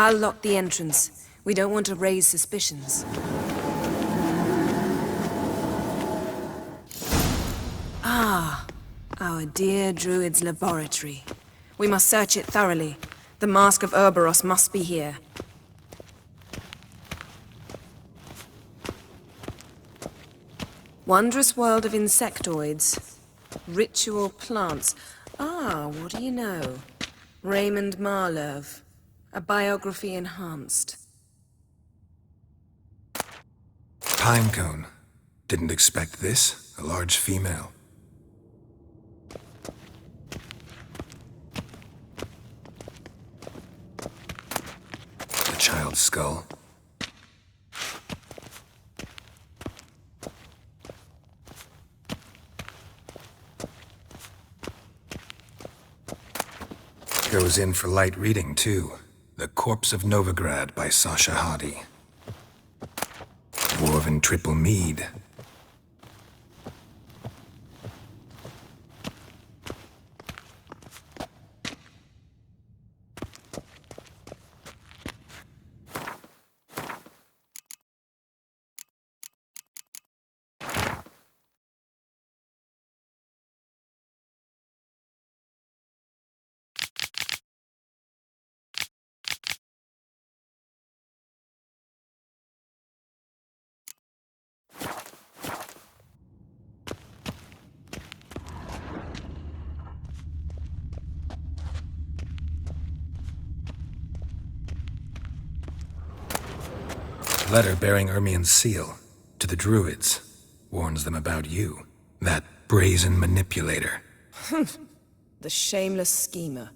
I'll lock the entrance. We don't want to raise suspicions. Ah, our dear Druid's laboratory. We must search it thoroughly. The Mask of Ouroboros must be here. Wondrous world of insectoids. Ritual plants. Ah, what do you know? Raymond Marlove. A biography enhanced. Pinecone. Didn't expect this. A large female. A child's skull. Goes in for light reading, too. The Corpse of Novigrad by Sasha Hadi. Dwarven Triple Mead. Letter bearing Ermien's seal to the Druids. Warns them about you. That brazen manipulator. The shameless schemer.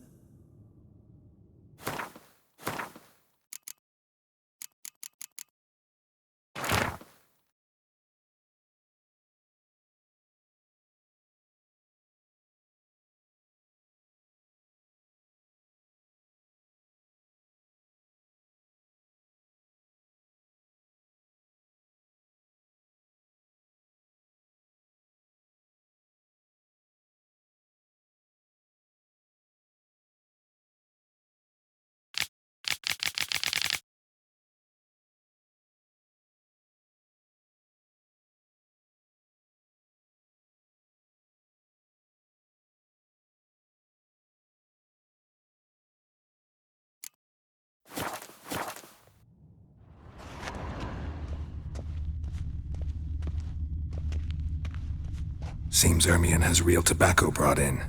Seems Ermien has real tobacco brought in.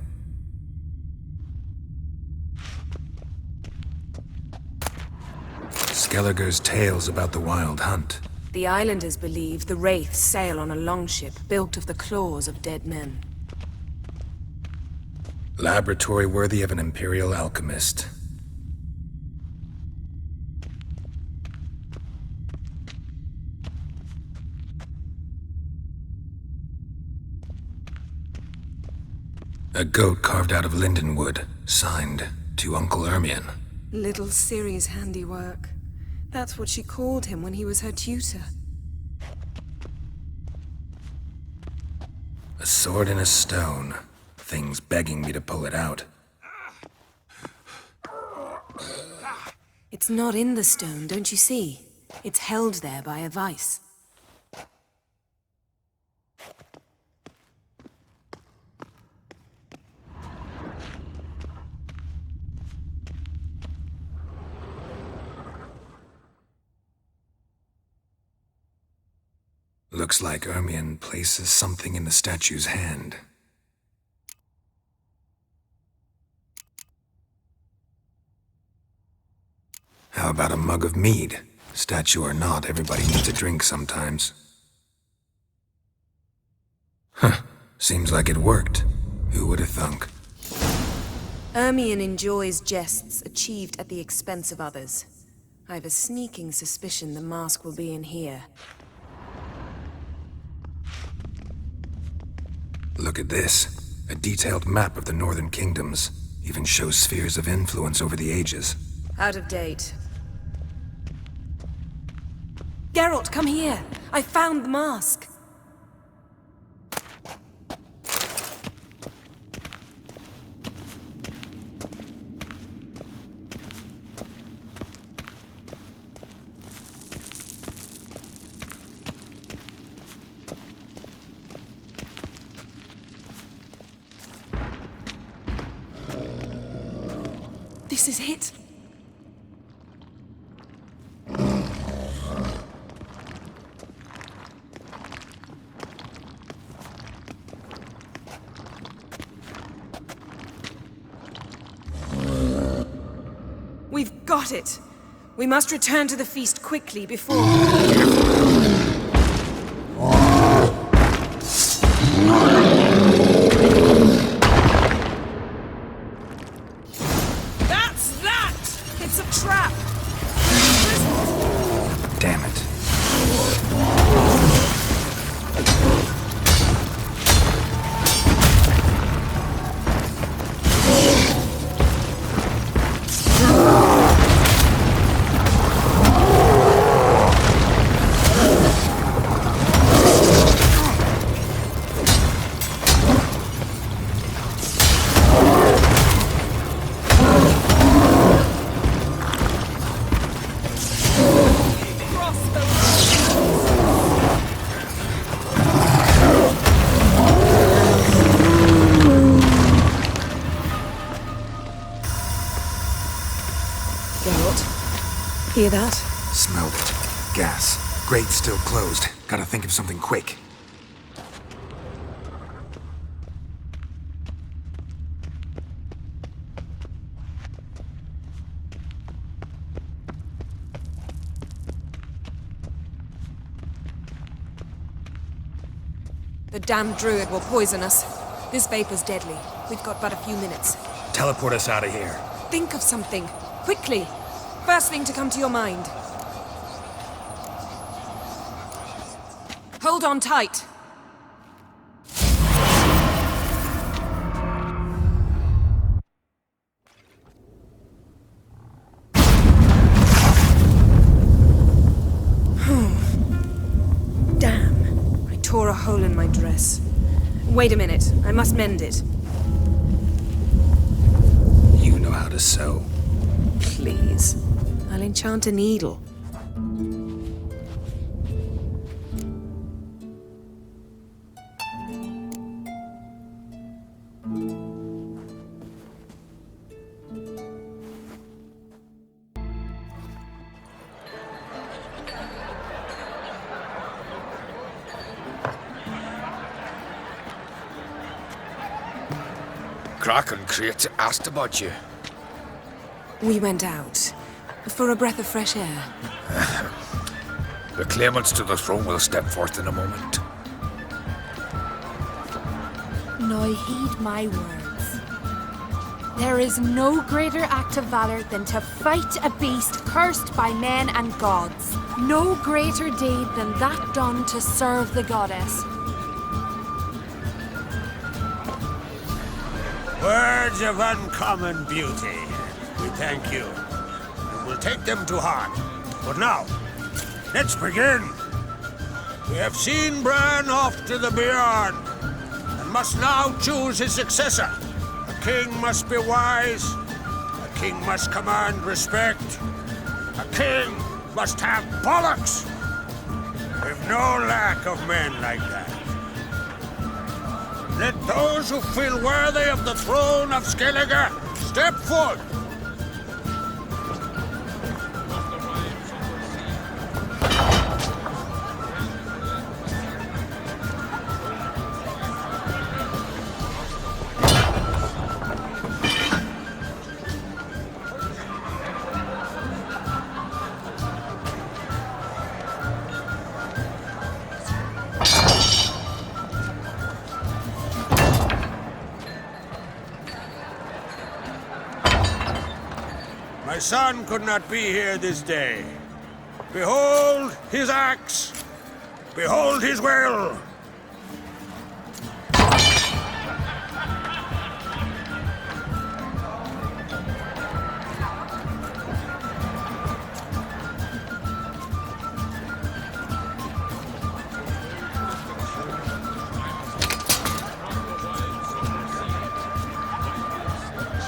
Skelliger's tales about the Wild Hunt. The islanders believe the Wraiths sail on a longship built of the claws of dead men. Laboratory worthy of an Imperial alchemist. A goat carved out of lindenwood, signed to Uncle Ermien. Little Ciri's handiwork. That's what she called him when he was her tutor. A sword in a stone. Thing's begging me to pull it out. It's not in the stone, don't you see? It's held there by a vice. Looks like Ermien places something in the statue's hand. How about a mug of mead? Statue or not, everybody needs a drink sometimes. Huh. Seems like it worked. Who would have thunk? Ermien enjoys jests achieved at the expense of others. I've a sneaking suspicion the mask will be in here. Look at this. A detailed map of the Northern Kingdoms. Even shows spheres of influence over the ages. Out of date. Geralt, come here! I found the mask! This is it. We've got it. We must return to the feast quickly before... That's that! It's a trap! Damn it. Hear that? Smelled it. Gas. Grate's still closed. Gotta think of something quick. The damned druid will poison us. This vapor's deadly. We've got but a few minutes. Teleport us out of here. Think of something. Quickly. First thing to come to your mind. Hold on tight. Damn. I tore a hole in my dress. Wait a minute. I must mend it. You know how to sew. Please. I'll enchant a needle. Kraken Crate asked about you. We went out. For a breath of fresh air. The claimants to the throne will step forth in a moment. Now heed my words. There is no greater act of valor than to fight a beast cursed by men and gods. No greater deed than that done to serve the goddess. Words of uncommon beauty. We thank you. And we'll take them to heart. But now, let's begin. We have seen Bran off to the beyond, and must now choose his successor. A king must be wise. A king must command respect. A king must have bollocks. We've no lack of men like that. Let those who feel worthy of the throne of Skellige step forth. My son could not be here this day. Behold his axe. Behold his will.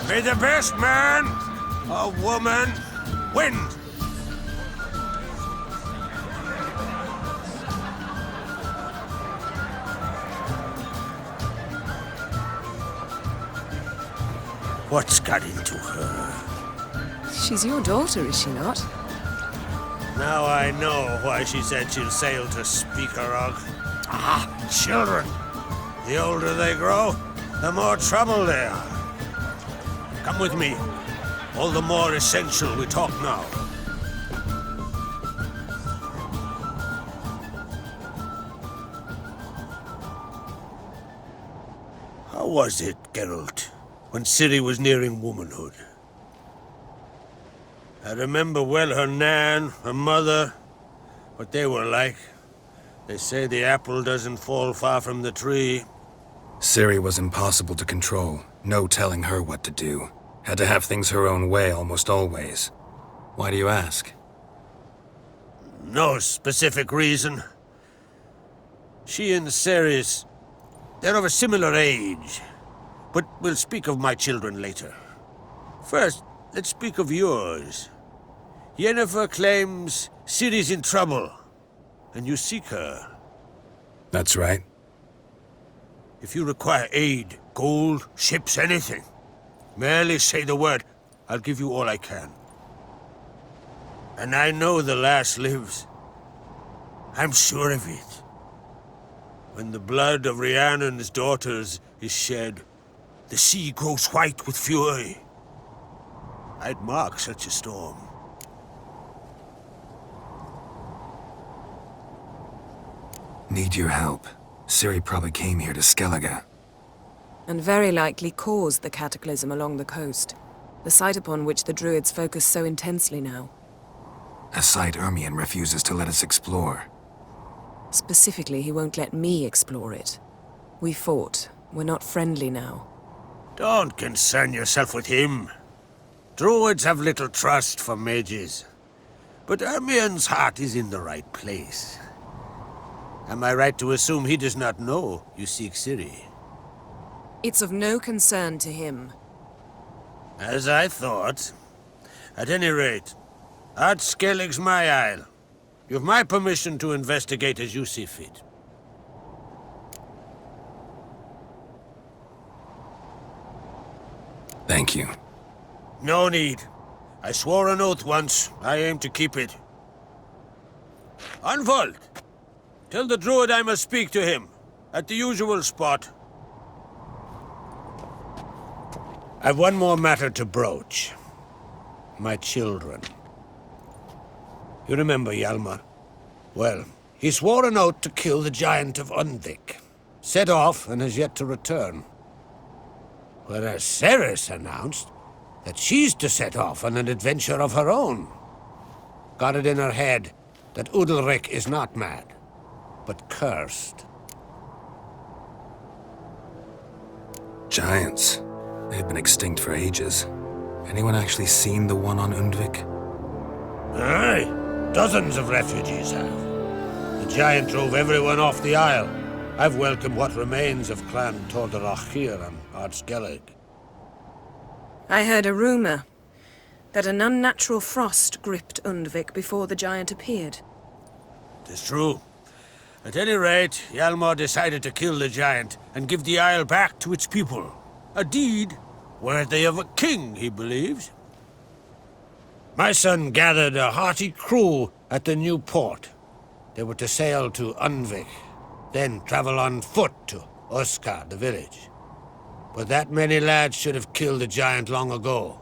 May the best man or woman win. What's got into her? She's your daughter, is she not? Now I know why she said she'll sail to Speakerog. Ah, children. The older they grow, the more trouble they are. Come with me. All the more essential we talk now. How was it, Geralt, when Ciri was nearing womanhood? I remember well her nan, her mother, what they were like. They say the apple doesn't fall far from the tree. Ciri was impossible to control. No telling her what to do. Had to have things her own way almost always. Why do you ask? No specific reason. She and Ceres, they're of a similar age. But we'll speak of my children later. First, let's speak of yours. Yennefer claims Ciri's in trouble, and you seek her. That's right. If you require aid, gold, ships, anything, merely say the word. I'll give you all I can. And I know the lass lives. I'm sure of it. When the blood of Rhiannon's daughters is shed, the sea grows white with fury. I'd mark such a storm. Need your help. Ciri probably came here to Skellige. And very likely caused the cataclysm along the coast, the site upon which the Druids focus so intensely now. A site Ermion refuses to let us explore. Specifically, he won't let me explore it. We fought. We're not friendly now. Don't concern yourself with him. Druids have little trust for mages. But Ermion's heart is in the right place. Am I right to assume he does not know you seek Ciri? It's of no concern to him. As I thought. At any rate, Ard Skellig's my isle. You've my permission to investigate as you see fit. Thank you. No need. I swore an oath once. I aim to keep it. Unfold! Tell the druid I must speak to him. At the usual spot. I've one more matter to broach. My children. You remember Hjalmar? Well, he swore an oath to kill the giant of Undvik. Set off and has yet to return. Whereas Ceres announced that she's to set off on an adventure of her own. Got it in her head that Udalric is not mad, but cursed. Giants. They've been extinct for ages. Anyone actually seen the one on Undvik? Aye. Dozens of refugees have. The giant drove everyone off the isle. I've welcomed what remains of Clan Tordarachir and Ard Skellig. I heard a rumor that an unnatural frost gripped Undvik before the giant appeared. Tis true. At any rate, Hjalmar decided to kill the giant and give the isle back to its people. A deed worthy of a king, he believes. My son gathered a hearty crew at the new port. They were to sail to Undvik, then travel on foot to Oskar, the village. But that many lads should have killed the giant long ago.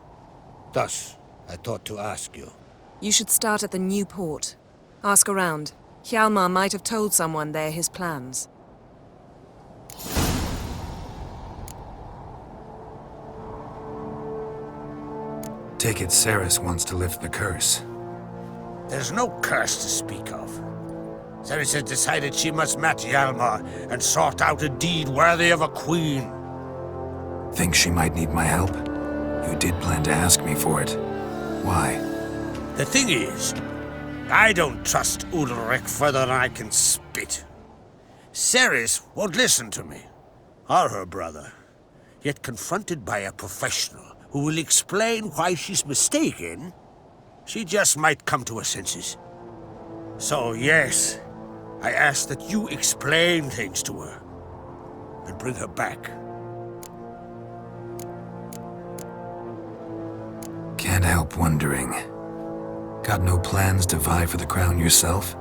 Thus, I thought to ask you. You should start at the new port. Ask around. Hjalmar might have told someone there his plans. Take it Ceres wants to lift the curse. There's no curse to speak of. Ceres has decided she must match Hjalmar and sort out a deed worthy of a queen. Think she might need my help? You did plan to ask me for it. Why? The thing is, I don't trust Udalric further than I can spit. Ceres won't listen to me, or her brother. Yet confronted by a professional who will explain why she's mistaken, she just might come to her senses. So yes, I ask that you explain things to her and bring her back. Can Can't help wondering. Got no plans to vie for the crown yourself?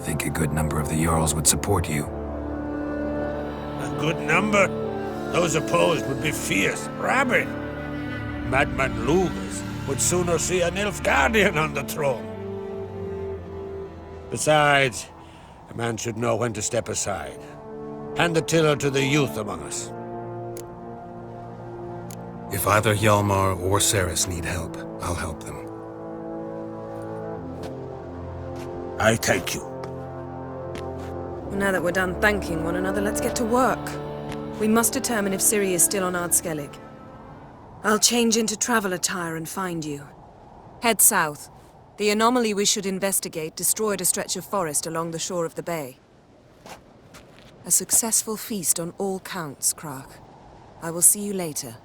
Think a good number of the Jarls would support you. A good number? Those opposed would be fierce, rabid. Madman Lugas would sooner see an Nilfgaardian on the throne. Besides, a man should know when to step aside. Hand the tiller to the youth among us. If either Hjalmar or Cerys need help, I'll help them. I thank you. Well, now that we're done thanking one another, let's get to work. We must determine if Ciri is still on Ardskellig. I'll change into travel attire and find you. Head south. The anomaly we should investigate destroyed a stretch of forest along the shore of the bay. A successful feast on all counts, Krach. I will see you later.